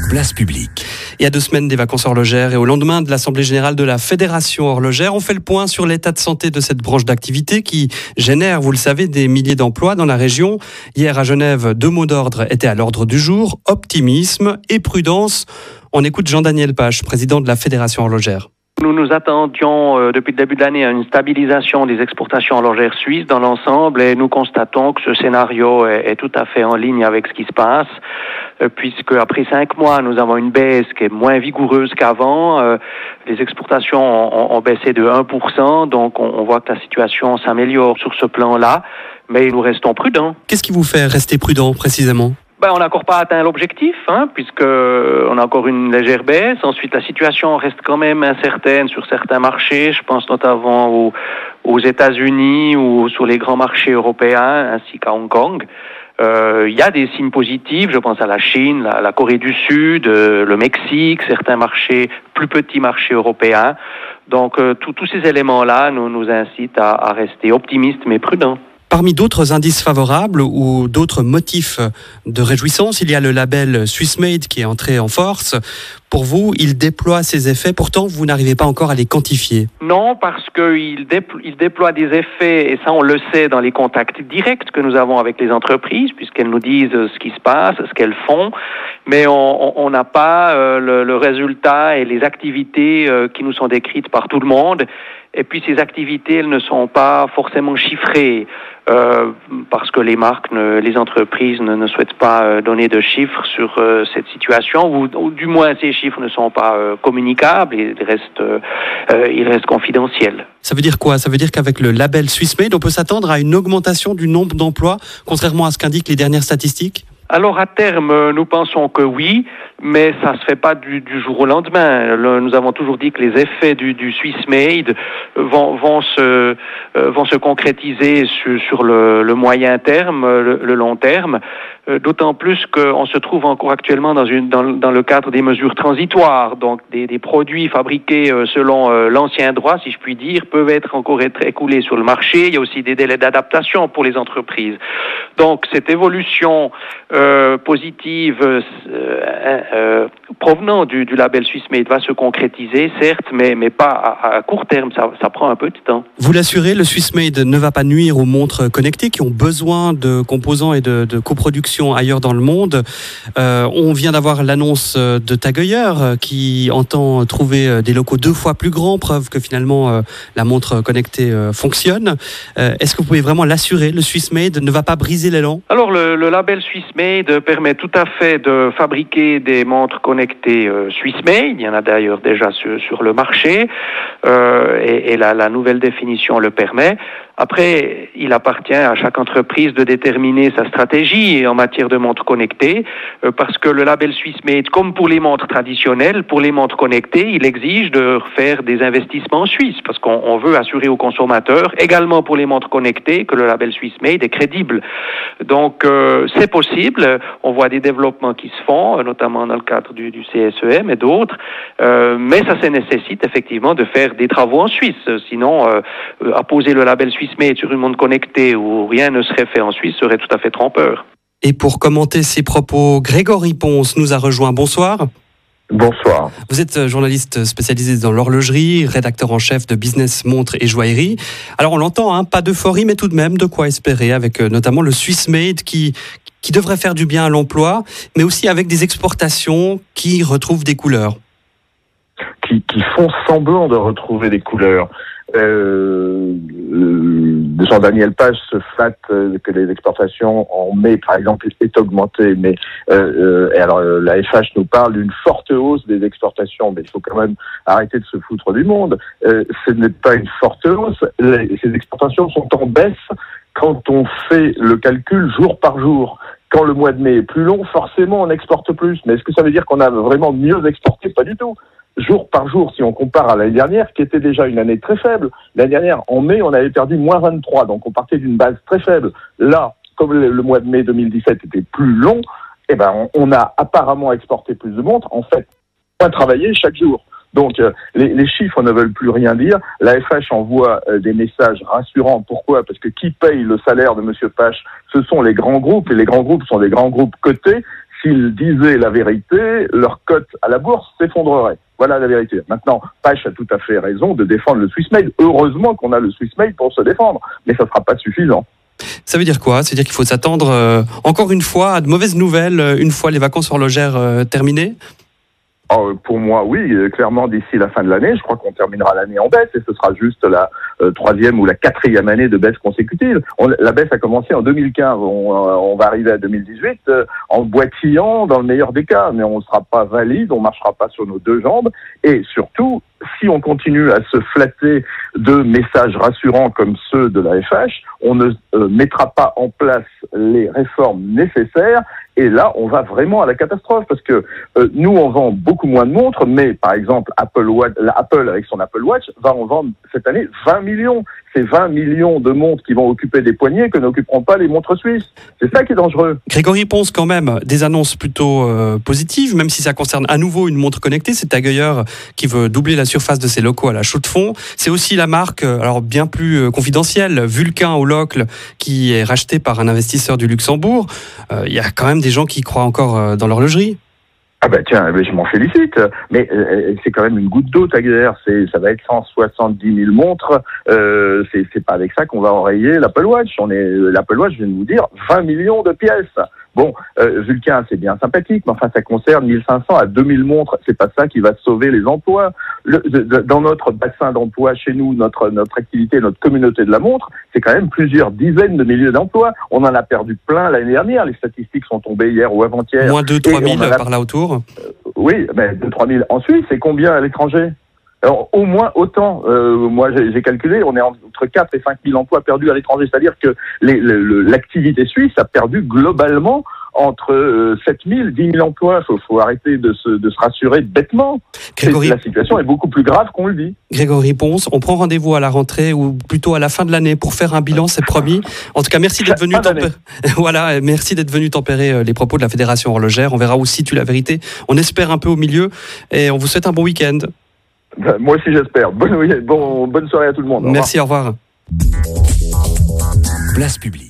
Place publique. Il y a 2 semaines des vacances horlogères et au lendemain de l'Assemblée générale de la Fédération horlogère, on fait le point sur l'état de santé de cette branche d'activité qui génère, vous le savez, des milliers d'emplois dans la région. Hier à Genève, 2 mots d'ordre étaient à l'ordre du jour, optimisme et prudence. On écoute Jean-Daniel Pache, président de la Fédération horlogère. Nous nous attendions depuis le début de l'année à une stabilisation des exportations horlogères suisses dans l'ensemble et nous constatons que ce scénario est tout à fait en ligne avec ce qui se passe puisque après 5 mois, nous avons une baisse qui est moins vigoureuse qu'avant. Les exportations ont baissé de 1%, donc on voit que la situation s'améliore sur ce plan-là, mais nous restons prudents. Qu'est-ce qui vous fait rester prudent précisément ? On n'a encore pas atteint l'objectif, puisque on a encore une légère baisse. Ensuite, la situation reste quand même incertaine sur certains marchés. Je pense notamment aux États-Unis ou sur les grands marchés européens, ainsi qu'à Hong Kong. Il y a des signes positifs. Je pense à la Chine, la Corée du Sud, le Mexique, certains marchés, plus petits marchés européens. Donc, tous ces éléments-là nous incitent à rester optimistes mais prudents. Parmi d'autres indices favorables ou d'autres motifs de réjouissance, il y a le label Swissmade qui est entré en force. Pour vous, il déploie ses effets, pourtant vous n'arrivez pas encore à les quantifier. Non, parce qu'il déploie des effets, et ça on le sait dans les contacts directs que nous avons avec les entreprises, puisqu'elles nous disent ce qui se passe, ce qu'elles font, mais on n'a pas le résultat et les activités qui nous sont décrites par tout le monde. Et puis ces activités, elles ne sont pas forcément chiffrées parce que les marques, les entreprises ne souhaitent pas donner de chiffres sur cette situation, ou du moins ces chiffres ne sont pas communicables et ils restent confidentiels. Ça veut dire quoi ? Ça veut dire qu'avec le label Swissmade, on peut s'attendre à une augmentation du nombre d'emplois, contrairement à ce qu'indiquent les dernières statistiques ? Alors à terme, nous pensons que oui, mais ça se fait pas du jour au lendemain. Nous avons toujours dit que les effets du Swissmade vont se concrétiser sur le moyen terme, le long terme. D'autant plus qu'on se trouve encore actuellement dans le cadre des mesures transitoires. Donc des produits fabriqués selon l'ancien droit, si je puis dire, peuvent être écoulés sur le marché. Il y a aussi des délais d'adaptation pour les entreprises. Donc cette évolution positive provenant du label Swissmade va se concrétiser, certes, mais pas à court terme. Ça prend un peu de temps. Vous l'assurez, le Swissmade ne va pas nuire aux montres connectées qui ont besoin de composants et de coproduction ailleurs dans le monde. On vient d'avoir l'annonce de Tag Heuer qui entend trouver des locaux 2 fois plus grands, preuve que finalement la montre connectée fonctionne. Est-ce que vous pouvez vraiment l'assurer, le Swissmade ne va pas briser l'élan ? Alors le label Swissmade permet tout à fait de fabriquer des montres connectées Swissmade. Il y en a d'ailleurs déjà sur le marché et la nouvelle définition le permet. Après, il appartient à chaque entreprise de déterminer sa stratégie en matière de montres connectées, parce que le label Swissmade, comme pour les montres traditionnelles, pour les montres connectées, il exige de faire des investissements en Suisse, parce qu'on veut assurer aux consommateurs, également pour les montres connectées, que le label Swissmade est crédible. Donc, c'est possible. On voit des développements qui se font, notamment dans le cadre du CSEM et d'autres, mais ça nécessite effectivement de faire des travaux en Suisse. Sinon, apposer le label Swissmade sur une montre connectée où rien ne serait fait en Suisse serait tout à fait trompeur. Et pour commenter ces propos, Grégory Ponce nous a rejoint. Bonsoir. Bonsoir. Vous êtes journaliste spécialisé dans l'horlogerie, rédacteur en chef de Business Montres et Joaillerie. Alors on l'entend, pas d'euphorie, mais tout de même de quoi espérer avec notamment le Swissmade qui devrait faire du bien à l'emploi, mais aussi avec des exportations qui retrouvent des couleurs. Qui font semblant de retrouver des couleurs. Jean-Daniel Pache se flatte que les exportations en mai, par exemple, est augmentée, mais et alors la FH nous parle d'une forte hausse des exportations, mais il faut quand même arrêter de se foutre du monde. Ce n'est pas une forte hausse, ces exportations sont en baisse quand on fait le calcul jour par jour. Quand le mois de mai est plus long, forcément on exporte plus, mais est-ce que ça veut dire qu'on a vraiment mieux exporté ? Pas du tout. Jour par jour, si on compare à l'année dernière, qui était déjà une année très faible. L'année dernière, en mai, on avait perdu moins 23, donc on partait d'une base très faible. Là, comme le mois de mai 2017 était plus long, on a apparemment exporté plus de montres. En fait, moins travaillé chaque jour. Donc, les chiffres ne veulent plus rien dire. La FH envoie des messages rassurants. Pourquoi ? Parce que qui paye le salaire de M. Pache ? Ce sont les grands groupes, et les grands groupes sont des grands groupes cotés. s'ils disaient la vérité, leur cote à la bourse s'effondrerait. Voilà la vérité. Maintenant, Pache a tout à fait raison de défendre le Swissmade. Heureusement qu'on a le Swissmade pour se défendre, mais ça ne sera pas suffisant. Ça veut dire quoi? Ça veut dire qu'il faut s'attendre encore une fois à de mauvaises nouvelles une fois les vacances horlogères terminées? Pour moi, oui, clairement, d'ici la fin de l'année, je crois qu'on terminera l'année en baisse et ce sera juste la troisième ou la quatrième année de baisse consécutive. La baisse a commencé en 2015. On va arriver à 2018 en boitillant dans le meilleur des cas, mais on ne sera pas valide, on marchera pas sur nos deux jambes. Et surtout, si on continue à se flatter de messages rassurants comme ceux de la FH, on ne mettra pas en place les réformes nécessaires. Et là, on va vraiment à la catastrophe parce que nous, on vend beaucoup moins de montres, mais par exemple, Apple avec son Apple Watch va en vendre cette année 20 millions. C'est 20 millions de montres qui vont occuper des poignées que n'occuperont pas les montres suisses. C'est ça qui est dangereux. Grégory Ponce, quand même, des annonces plutôt positives, même si ça concerne à nouveau une montre connectée. C'est Tag Heuer qui veut doubler la surface de ses locaux à la Chaux-de-Fonds. C'est aussi la marque, alors bien plus confidentielle, Vulcain au Locle, qui est rachetée par un investisseur du Luxembourg. Il y a quand même des gens qui croient encore dans l'horlogerie. Ah ben tiens, je m'en félicite, mais c'est quand même une goutte d'eau, Tag Heuer. Ça va être 170 000 montres. C'est pas avec ça qu'on va enrayer l'Apple Watch. L'Apple Watch, je viens de vous dire, 20 millions de pièces. Bon, Vulcain, c'est bien sympathique, mais enfin, ça concerne 1500 à 2000 montres. C'est pas ça qui va sauver les emplois. Dans notre bassin d'emploi, chez nous, notre activité, notre communauté de la montre, c'est quand même plusieurs dizaines de milliers d'emplois. On en a perdu plein l'année dernière. Les statistiques sont tombées hier ou avant-hier. Moins 2-3 000 par là autour. Oui, mais 2-3 000 en Suisse, c'est combien à l'étranger? Alors, au moins autant. Moi, j'ai calculé, on est entre 4 et 5 000 emplois perdus à l'étranger. C'est-à-dire que l'activité suisse a perdu globalement entre 7 000 10 000 emplois. Faut arrêter de se rassurer bêtement. La situation est beaucoup plus grave qu'on le dit. Grégory Ponce, on prend rendez-vous à la rentrée ou plutôt à la fin de l'année pour faire un bilan, c'est promis. En tout cas, merci d'être venu merci d'être venu tempérer les propos de la Fédération horlogère. On verra où se situe la vérité. On espère un peu au milieu et on vous souhaite un bon week-end. Moi aussi j'espère. Bonne soirée à tout le monde. Merci, au revoir. Place publique.